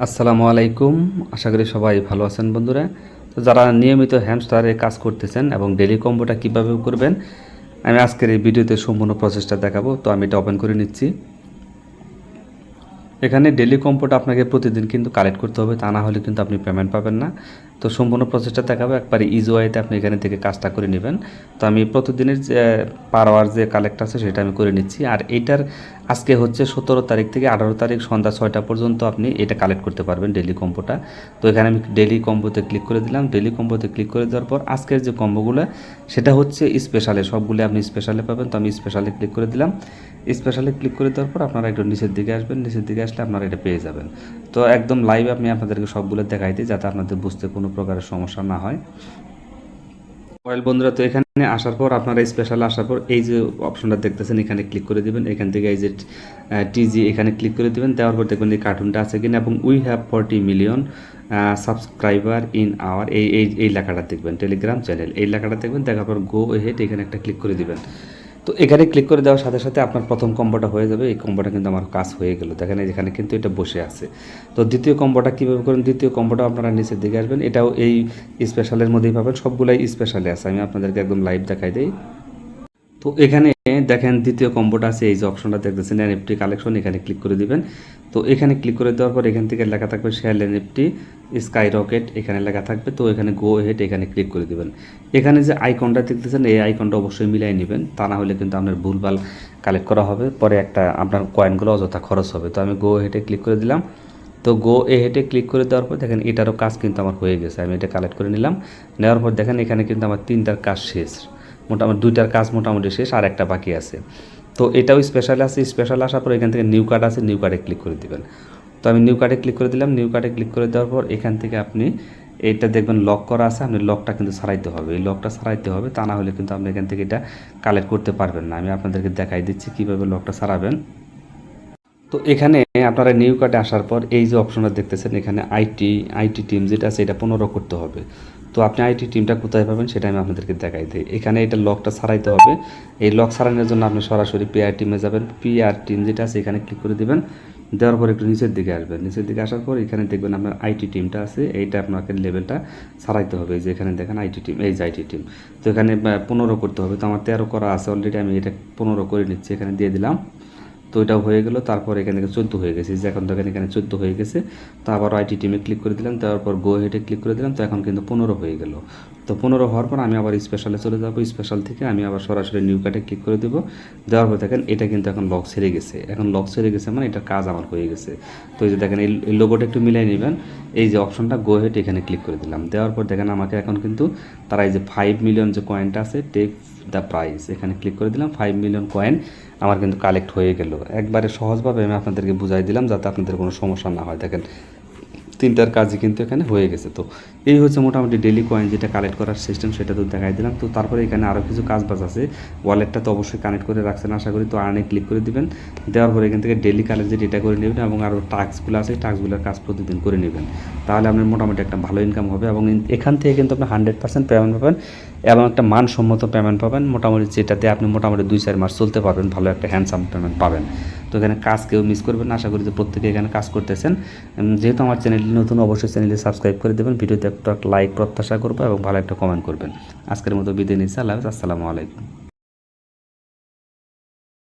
আসসালামু আলাইকুম। আশা করি সবাই ভালো আছেন বন্ধুরা। তো যারা নিয়মিত হ্যামস্টারে কাজ করতেছেন এবং ডেইলি কম্বোটা কীভাবে করবেন, আমি আজকের এই ভিডিওতে সম্পূর্ণ প্রসেসটা দেখাবো। তো আমি এটা ওপেন করে নিচ্ছি। এখানে ডেইলি কম্বোটা আপনাকে প্রতিদিন কিন্তু কালেক্ট করতে হবে, তা না হলে কিন্তু আপনি পেমেন্ট পাবেন না। তো সম্পূর্ণ প্রসেসটা দেখাবো, একবারে ইজি ওয়েতে আপনি এখানে থেকে কাজটা করে নেবেন। তো আমি প্রতিদিনের যে পার আওয়ার যে কালেক্ট আছে সেটা আমি করে নিচ্ছি। আর এইটার আজকে হচ্ছে 17 তারিখ থেকে 18 তারিখ সন্ধ্যা 6টা পর্যন্ত আপনি এটা কালেক্ট করতে পারবেন ডেইলি কম্বোটা। তো এখানে আমি ডেইলি কম্বোতে ক্লিক করে দিলাম। ডেইলি কম্বোতে ক্লিক করে দেওয়ার পর আজকের যে কম্বোগুলো সেটা হচ্ছে স্পেশালে, সবগুলো আপনি স্পেশালে পাবেন। তো আমি স্পেশালে ক্লিক করে দিলাম। স্পেশালে ক্লিক করে দেওয়ার পর আপনারা একটু নিচের দিকে আসবেন। নিচের দিকে আসলে আপনারা এটা পেয়ে যাবেন। তো একদম লাইভ আমি আপনাদেরকে সবগুলো দেখাই দিই, যাতে আপনাদের বুঝতে কোনো প্রকারের সমস্যা না হয়। ওয়েল বন্ধুরা, তো এখানে আসার পর আপনারা স্পেশাল আসার পর এই যে অপশনটা দেখতেছেন এখানে ক্লিক করে দিবেন। এখান থেকে এই যে টিজি এখানে ক্লিক করে দিবেন। দেওয়ার পর দেখবেন এই কার্টুনটা আছে কিনা এবং we have 40 million subscriber in our এই লেখাটা দেখবেন, টেলিগ্রাম চ্যানেল এই লেখাটা দেখবেন। দেখার পর গো হেড এখানে একটা ক্লিক করে দিবেন। তো এখানে ক্লিক করে দেওয়ার সাথে সাথে আপনার প্রথম কম্বোটা হয়ে যাবে। এই কম্বোটা কিন্তু আমার কাজ হয়ে গেল, দেখেন এখানে কিন্তু এটা বসে আছে। তো দ্বিতীয় কম্বোটা কীভাবে করেন, দ্বিতীয় কম্বোটা আপনারা নিচের দিকে আসবেন। এটাও এই স্পেশালের মধ্যেই পাবেন, সবগুলাই স্পেশালে আছে। আমি আপনাদেরকে একদম লাইভ দেখাই দিই। তো এখানে দেখেন দ্বিতীয় কম্বোটা আছে, এই যে অপশনটা দেখতেছেন এনএফটি কালেকশন, এখানে ক্লিক করে দিবেন। তো এখানে ক্লিক করে দেওয়ার পর এখান থেকে লেখা থাকবে শেয়ার এনএফটি স্কাই রকেট, এখানে লেখা থাকবে। তো এখানে গো হেড এখানে ক্লিক করে দিবেন। এখানে যে আইকনটা দেখতেছেন এই আইকনটা অবশ্যই মিলাই নেবেন, তা না হলে কিন্তু আপনার ভুলভাল কালেক্ট করা হবে, পরে একটা আপনার কয়েনগুলো অযথা খরচ হবে। তো আমি গো হেডে ক্লিক করে দিলাম। তো গো হেডে ক্লিক করে দেওয়ার পর দেখেন এটারও কাজ কিন্তু আমার হয়ে গেছে। আমি এটা কালেক্ট করে নিলাম। নেওয়ার পর দেখেন এখানে কিন্তু আমার 3টার কাজ শেষ, মোটামুটি 2টার কাজ মোটামুটি শেষ, আর একটা বাকি আছে। তো এটাও স্পেশাল আছে। স্পেশাল আসার পর এখান থেকে নিউ কার্ড আছে, নিউ কার্ডে ক্লিক করে দিবেন। তো আমি নিউ কার্ডে ক্লিক করে দিলাম। নিউ কার্ডে ক্লিক করে দেওয়ার পর এখান থেকে আপনি এটা দেখবেন লক করা আছে, আপনি লকটা কিন্তু ছাড়াইতে হবে। এই লকটা ছাড়াইতে হবে, তা না হলে কিন্তু আপনি এখান থেকে এটা কালেক্ট করতে পারবেন না। আমি আপনাদেরকে দেখাই দিচ্ছি কীভাবে লকটা ছাড়াবেন। তো এখানে আপনারা নিউ কার্ডে আসার পর এই যে অপশনটা দেখতেছেন এখানে আইটি টিম যেটা আছে এটা 15 করতে হবে। তো আপনি আইটি টিমটা কোথায় পাবেন সেটা আমি আপনাদেরকে দেখাই দিই। এখানে এটা লকটা ছাড়াইতে হবে। এই লক ছাড়ানোর জন্য আপনি সরাসরি পিআর টিমে যাবেন। পিআর টিম যেটা আছে এখানে ক্লিক করে দিবেন। দেওয়ার পর একটু নিচের দিকে আসবেন। নিচের দিকে আসার পর এখানে দেখবেন আপনার আইটি টিমটা আছে, এইটা আপনাকে লেভেলটা ছাড়াইতে হবে। এই যে এখানে দেখেন আইটি টিম, এই যে আইটি টিম। তো এখানে 15 করতে হবে। তো আমার 13 করা আছে অলরেডি, আমি এটা 15 করে নিচ্ছি, এখানে দিয়ে দিলাম। তো এটাও হয়ে গেল। তারপর এখান থেকে 14 হয়ে গেছে, যে এখন দেখেন এখানে 14 হয়ে গেছে। তো আবার আইটি টিমে ক্লিক করে দিলাম, তারপর গো হেডে ক্লিক করে দিলাম। তো এখন কিন্তু 15 হয়ে গেল। তো 15 হওয়ার পর আমি আবার স্পেশালে চলে যাব। স্পেশাল থেকে আমি আবার সরাসরি নিউ কার্ডে ক্লিক করে দেবো। দেওয়ার পর দেখেন এটা কিন্তু এখন লক ছেড়ে গেছে। এখন লক ছেড়ে গেছে মানে এটার কাজ আমার হয়ে গেছে। তো এই যে দেখেন এই লোগোটা একটু মিলাই নেবেন। এই যে অপশনটা গো হেড এখানে ক্লিক করে দিলাম। দেওয়ার পর দেখেন আমাকে এখন কিন্তু তারা এই যে 5 মিলিয়ন যে কয়েনটা আছে টেক দ্য প্রাইস, এখানে ক্লিক করে দিলাম। 5 মিলিয়ন কয়েন আমার কিন্তু কালেক্ট হয়ে গেল। একবারে সহজভাবে আমি আপনাদেরকে বুঝাই দিলাম যাতে আপনাদের কোনো সমস্যা না হয়। দেখেন 3টার কাজই কিন্তু এখানে হয়ে গেছে। তো এই হচ্ছে মোটামুটি ডেলি কয়েন যেটা কালেক্ট করার সিস্টেম, সেটা তো দেখাই দিলাম। তো তারপরে এখানে আরও কিছু কাজ বাজ আছে। ওয়ালেটটা তো অবশ্যই কানেক্ট করে রাখছেন আশা করি। তো আর্নে ক্লিক করে দিবেন। দেওয়ার পরে এখান থেকে ডেলি কালেক্ট যে ডেটা করে নেবেন এবং আরও টাস্কগুলো আছে টাস্কগুলোর কাজ প্রতিদিন করে নেবেন। তাহলে আপনার মোটামুটি একটা ভালো ইনকাম হবে এবং এখান থেকে কিন্তু আপনি 100% পেমেন্ট পাবেন এবং একটা মানসম্মত পেমেন্ট পাবেন, মোটামুটি যেটাতে আপনি মোটামুটি 2-4 মাস চলতে পারবেন, ভালো একটা হ্যান্ডসাম পেমেন্ট পাবেন। তো এখানে কাজ কেউ মিস করবেন না, আশা করি যে প্রত্যেকে এখানে কাজ করতেছেন। যেহেতু আমার চ্যানেলটি নতুন, অবশ্যই চ্যানেলটি সাবস্ক্রাইব করে দেবেন, ভিডিওতে একটা লাইক প্রত্যাশা করবো এবং ভালো একটা কমেন্ট করবেন। আজকের মতো বিদায় নিচ্ছি। আল্লাহ হাফেজ, আসসালামু আলাইকুম।